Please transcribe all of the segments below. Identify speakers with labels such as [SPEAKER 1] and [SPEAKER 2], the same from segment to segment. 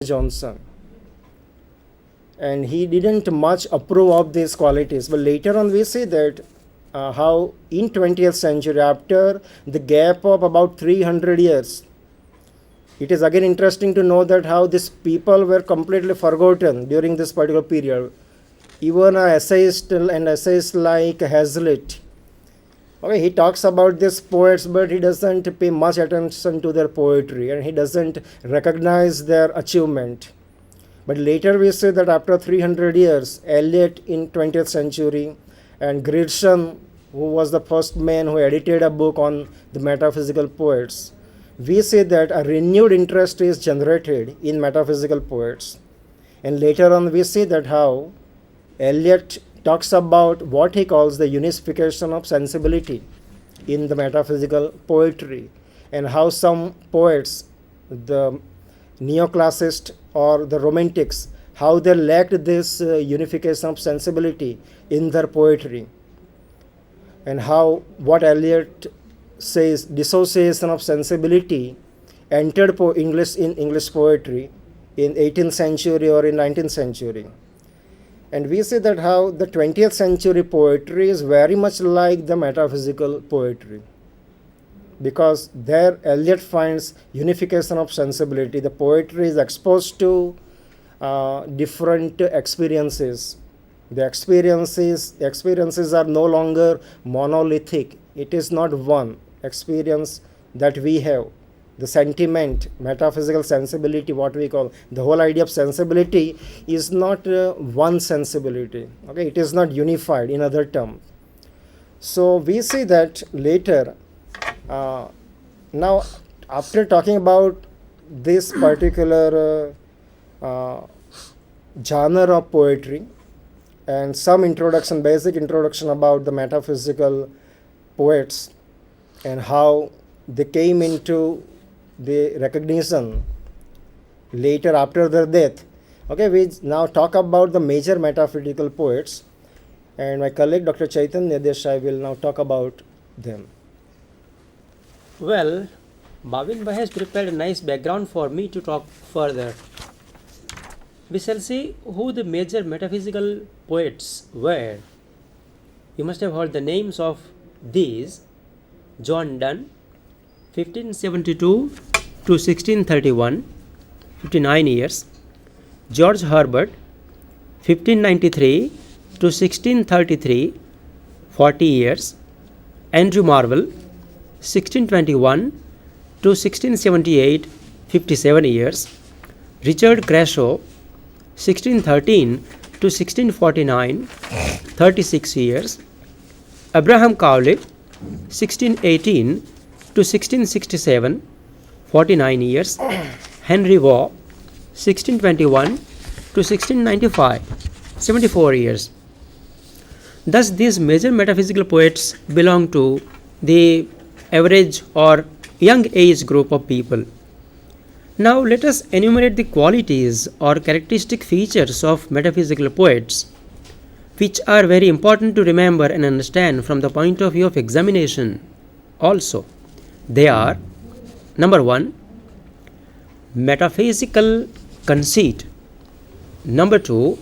[SPEAKER 1] Johnson, and he didn't much approve of these qualities. But later on, we see that how in 20th century, after the gap of about 300 years, it is again interesting to know that how these people were completely forgotten during this particular period. Even an essayist and essayists like Hazlitt, okay, he talks about these poets, but he doesn't pay much attention to their poetry and he doesn't recognize their achievement. But later we see that after 300 years, Eliot in 20th century and Grierson, who was the first man who edited a book on the metaphysical poets, we see that a renewed interest is generated in metaphysical poets. And later on we see that how Eliot talks about what he calls the unification of sensibility in the metaphysical poetry, and how some poets, the neoclassicists or the romantics, how they lacked this unification of sensibility in their poetry, and how what Eliot says dissociation of sensibility entered English poetry in 18th century or in 19th century. And we see that how the 20th century poetry is very much like the metaphysical poetry, because there Eliot finds unification of sensibility. The poetry is exposed to different experiences. The experiences are no longer monolithic. It is not one experience that we have. The sentiment, metaphysical sensibility, what we call the whole idea of sensibility, is not one sensibility. Okay, it is not unified in other terms. So we see that later. Now, after talking about this particular genre of poetry and some introduction, basic introduction about the metaphysical poets and how they came into the recognition later after their death. Okay, we now talk about the major metaphysical poets, and my colleague Dr. Chaitanya Desai will now talk about them.
[SPEAKER 2] Well, Bhavin Bhai has prepared a nice background for me to talk further. We shall see who the major metaphysical poets were. You must have heard the names of these: John Donne, 1572 to 1631, 59 years; George Herbert, 1593 to 1633, 40 years; Andrew Marvell, 1621 to 1678, 57 years; Richard Crashaw, 1613 to 1649, 36 years; Abraham Cowley, 1618 to 1667, 49 years; Henry Waugh, 1621 to 1695, 74 years. Thus, these major metaphysical poets belong to the average or young age group of people. Now, let us enumerate the qualities or characteristic features of metaphysical poets, which are very important to remember and understand from the point of view of examination also. They are: number 1, metaphysical conceit; number 2,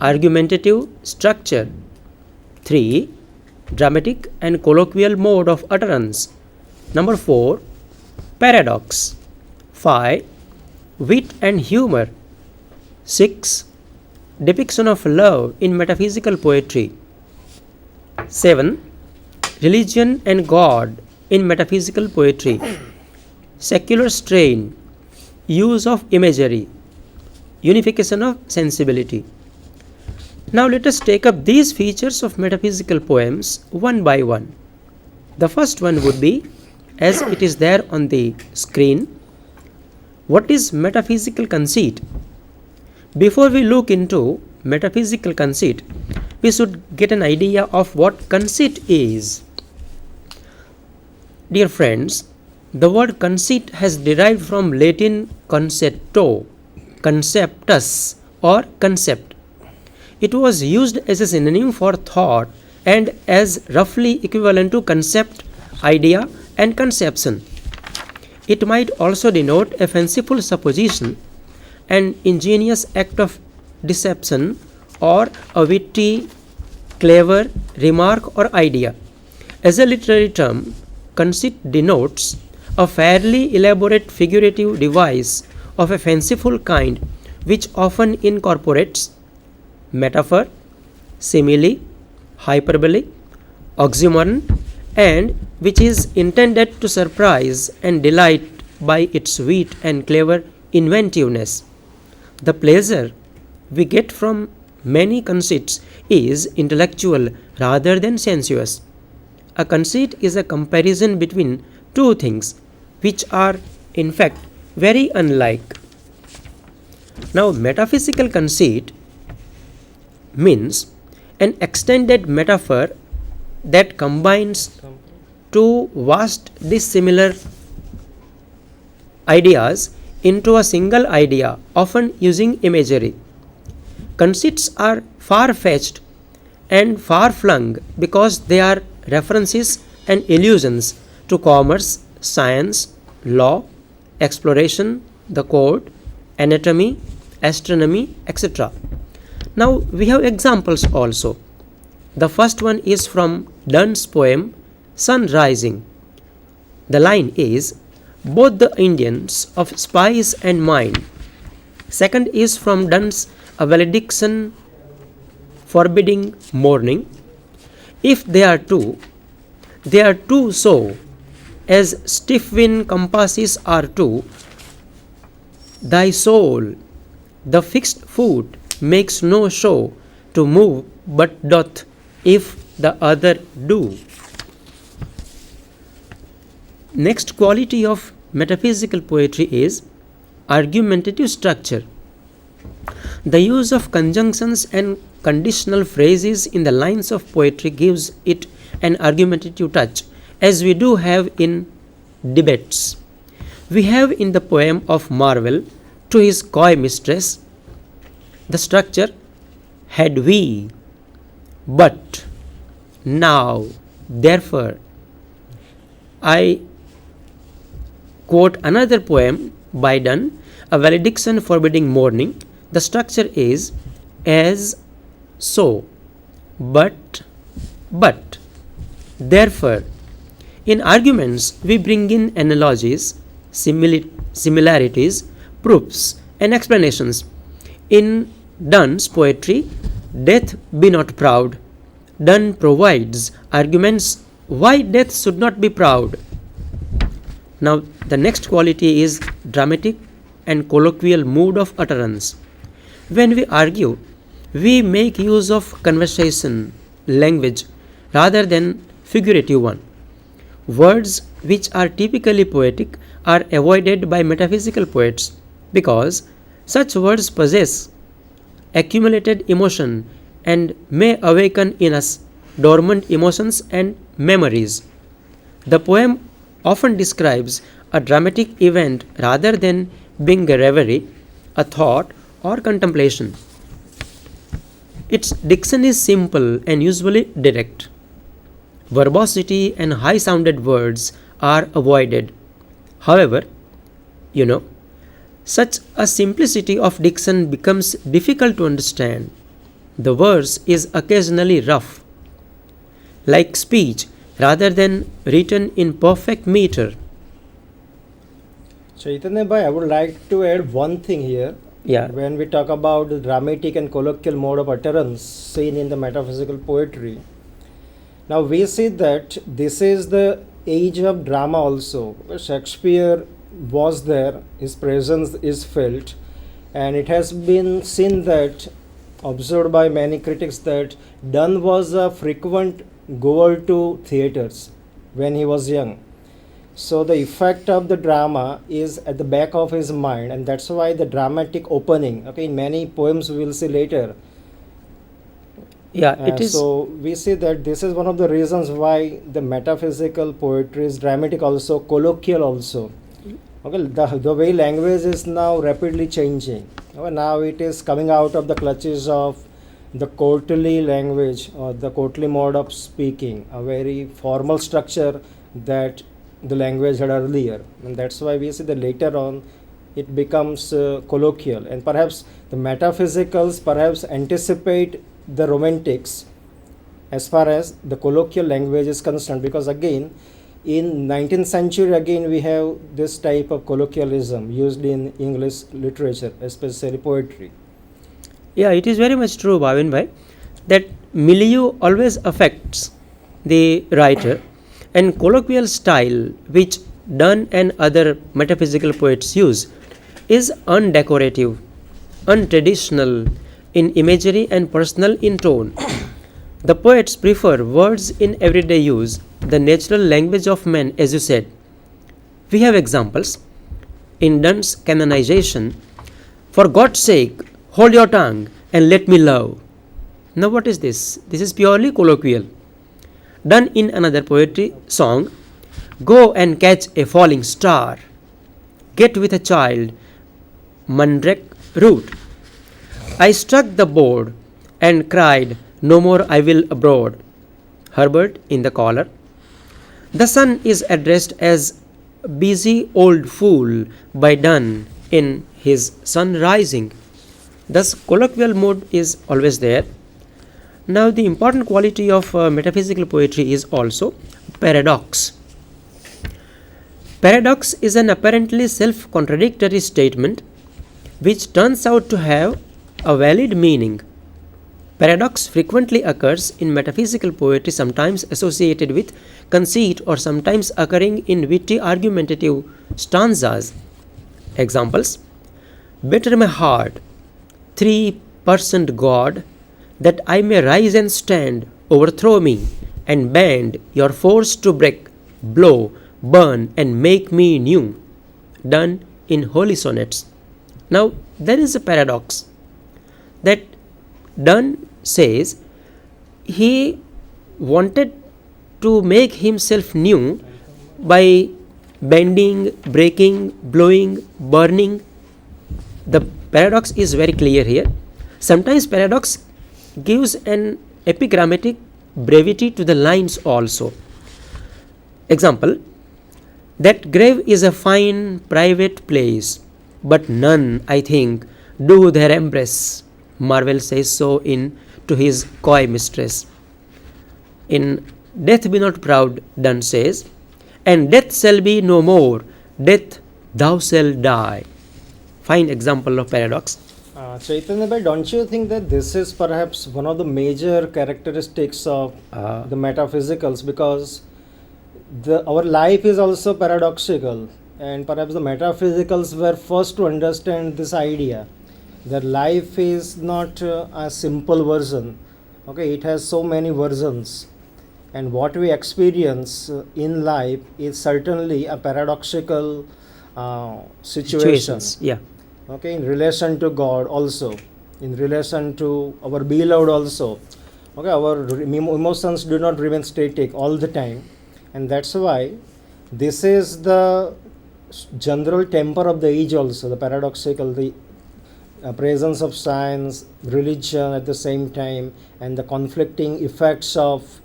[SPEAKER 2] argumentative structure; 3, dramatic and colloquial mode of utterance; number 4, paradox; 5, wit and humor; 6, depiction of love in metaphysical poetry; 7, religion and God in metaphysical poetry; secular strain, use of imagery, unification of sensibility. Now let us take up these features of metaphysical poems one by one. The first one would be, as it is there on the screen, what is metaphysical conceit? Before we look into metaphysical conceit, we should get an idea of what conceit is. Dear friends, the word conceit has derived from Latin concepto, conceptus, or concept. It was used as a synonym for thought and as roughly equivalent to concept, idea, and conception. It might also denote a fanciful supposition an ingenious act of deception or a witty, clever remark or idea. As a literary term, conceit denotes a fairly elaborate figurative device of a fanciful kind which often incorporates metaphor, simile, hyperbole, oxymoron, and which is intended to surprise and delight by its wit and clever inventiveness. The pleasure we get from many conceits is intellectual rather than sensuous. A conceit is a comparison between two things which are in fact very unlike. Now, metaphysical conceit means an extended metaphor that combines two vast dissimilar ideas into a single idea, often using imagery. Conceits are far fetched and far flung because they are references and allusions to commerce, science, law, exploration, the court, anatomy, astronomy, etc. Now we have examples also. The first one is from Donne's poem Sun Rising. The line is, both the Indians of spice and mind. Second is from Donne's A Valediction Forbidding Mourning. If they are two so, as stiff wind compasses are two. Thy soul, the fixed foot, makes no show to move, but doth if the other do. Next quality of metaphysical poetry is argumentative structure. The use of conjunctions and conditional phrases in the lines of poetry gives it an argumentative touch, as we do have in debates. We have in the poem of Marvell to his coy mistress the structure had we, but, now, therefore. I quote another poem by Donne, A Valediction Forbidding Mourning. The structure is as, so, but, therefore. In arguments, we bring in analogies, similarities, proofs, and explanations. In Donne's poetry, Death Be Not Proud, Donne provides arguments why death should not be proud. Now, the next quality is dramatic and colloquial mood of utterance. When we argue, we make use of conversation, language, rather than figurative one. Words which are typically poetic are avoided by metaphysical poets because such words possess accumulated emotion and may awaken in us dormant emotions and memories. The poem often describes a dramatic event rather than being a reverie, a thought, or contemplation. Its diction is simple and usually direct. Verbosity and high sounded words are avoided. However, such a simplicity of diction becomes difficult to understand. The verse is occasionally rough, like speech, rather than written in perfect meter.
[SPEAKER 1] Chaitanya bhai, I would like to add one thing here.
[SPEAKER 2] Yeah.
[SPEAKER 1] When we talk about the dramatic and colloquial mode of utterance seen in the metaphysical poetry, now we see that this is the age of drama also. Shakespeare was there, his presence is felt, and it has been seen that, observed by many critics, that Donne was a frequent goer to theatres when he was young. So the effect of the drama is at the back of his mind, and that's why the dramatic opening, okay, in many poems we will see later.
[SPEAKER 2] Yeah, it is.
[SPEAKER 1] So we see that this is one of the reasons why the metaphysical poetry is dramatic also, colloquial also. Okay, the way language is now rapidly changing. Okay, now it is coming out of the clutches of the courtly language or the courtly mode of speaking, a very formal structure that the language had earlier. And that's why we see that later on it becomes colloquial, and perhaps the metaphysicals perhaps anticipate the romantics as far as the colloquial language is concerned, because again in 19th century again we have this type of colloquialism used in English literature, especially poetry.
[SPEAKER 2] Yeah, it is very much true, Bhavin bhai, that milieu always affects the writer, and colloquial style which Donne and other metaphysical poets use is undecorative, untraditional in imagery and personal in tone. The poets prefer words in everyday use, the natural language of men, as you said. We have examples. In Donne's canonization, for God's sake, hold your tongue and let me love. Now, what is this? This is purely colloquial. Donne in another poetry song, go and catch a falling star. Get with a child, mandrake root. I struck the board and cried, no more I will abroad. Herbert in the Collar. The sun is addressed as busy old fool by Donne in his Sun Rising. Thus, colloquial mood is always there. Now, the important quality of metaphysical poetry is also paradox. Paradox is an apparently self-contradictory statement which turns out to have a valid meaning. Paradox frequently occurs in metaphysical poetry, sometimes associated with conceit or sometimes occurring in witty argumentative stanzas. Examples: better my heart, 3% God, that I may rise and stand, overthrow me, and bend your force to break, blow, burn, and make me new. Donne in Holy Sonnets. Now, there is a paradox that Donne says he wanted to make himself new by bending, breaking, blowing, burning. The paradox is very clear here. Sometimes paradox gives an epigrammatic brevity to the lines also. Example: that grave is a fine private place, but none, I think, do there embrace. Marvell says so in To His Coy Mistress. In Death Be Not Proud, Donne says, and death shall be no more, death thou shalt die. Fine example of paradox.
[SPEAKER 1] Chaitanya bhai, don't you think that this is perhaps one of the major characteristics of the metaphysicals, because our life is also paradoxical, and perhaps the metaphysicals were first to understand this idea that life is not a simple version. Okay, it has so many versions, and what we experience in life is certainly a paradoxical situation.
[SPEAKER 2] Yeah.
[SPEAKER 1] Okay, in relation to God also, in relation to our beloved also. Okay, our emotions do not remain static all the time, and that's why this is the general temper of the age also, the paradoxical, the presence of science, religion at the same time, and the conflicting effects of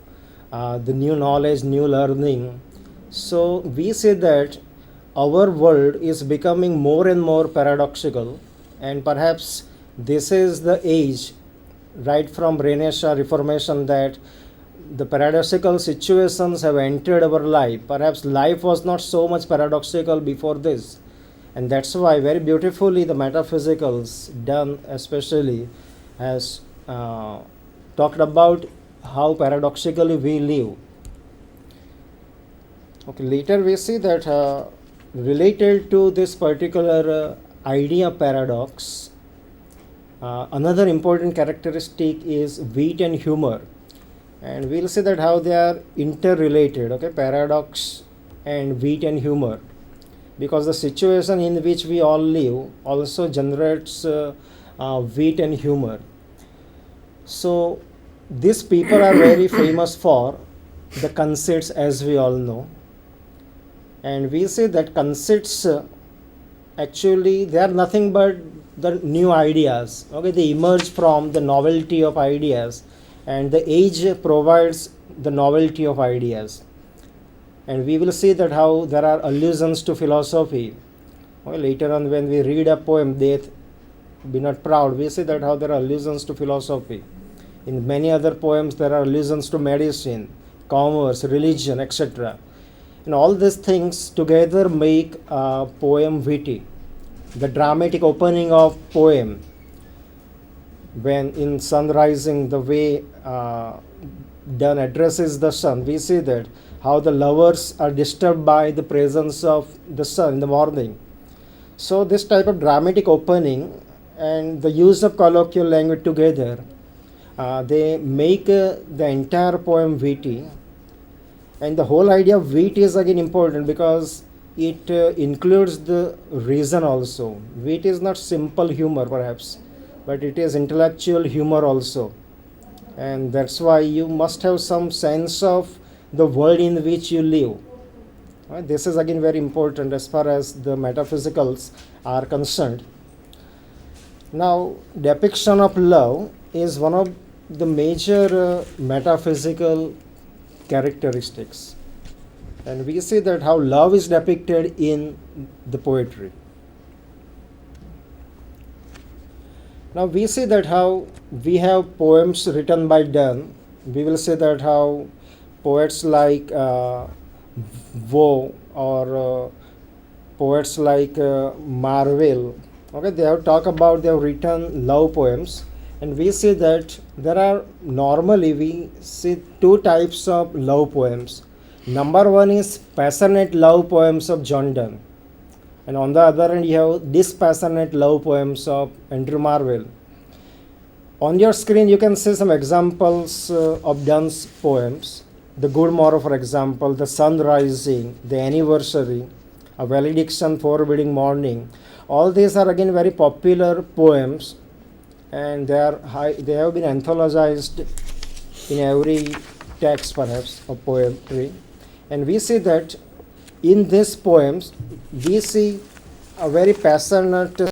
[SPEAKER 1] the new knowledge, new learning. So we say that our world is becoming more and more paradoxical, and perhaps this is the age, right from Renaissance, Reformation, that the paradoxical situations have entered our life. Perhaps life was not so much paradoxical before this, and that's why very beautifully the metaphysicals, Donne especially, has talked about how paradoxically we live. Okay, later we see that related to this particular idea paradox, another important characteristic is wit and humor, and we'll see that how they are interrelated. Okay, paradox and wit and humor, because the situation in which we all live also generates wit and humor. So these people are very famous for the conceits, as we all know, and we say that conceits actually they are nothing but the new ideas. Okay, they emerge from the novelty of ideas, and the age provides the novelty of ideas. And we will see that how there are allusions to philosophy, Okay, later on, when we read a poem, Death Be Not Proud, we see that how there are allusions to philosophy. In many other poems, there are allusions to medicine, commerce, religion, etc. And all these things together make a poem witty. The dramatic opening of poem, when in sun rising, the way Donne addresses the sun, we see that how the lovers are disturbed by the presence of the sun in the morning. So this type of dramatic opening and the use of colloquial language together, they make the entire poem witty. And the whole idea of wit is again important because it includes the reason also. Wit is not simple humor perhaps, but it is intellectual humor also. And that's why you must have some sense of the world in which you live. Right? This is again very important as far as the metaphysicals are concerned. Now, depiction of love is one of the major metaphysical characteristics. And we see that how love is depicted in the poetry. Now we see that how we have poems written by Donne. We will say that how poets like Vaux or poets like Marvell, okay, they have talked about, they have written love poems, and we see that there are normally we see two types of love poems. Number one is passionate love poems of John Donne, and on the other hand you have dispassionate love poems of Andrew Marvell. On your screen you can see some examples of Donne's poems. The Good Morrow, for example, The Sun Rising, The Anniversary, A Valediction Forbidding Morning. All these are again very popular poems, and they have been anthologized in every text perhaps of poetry. And we see that in these poems we see a very passionate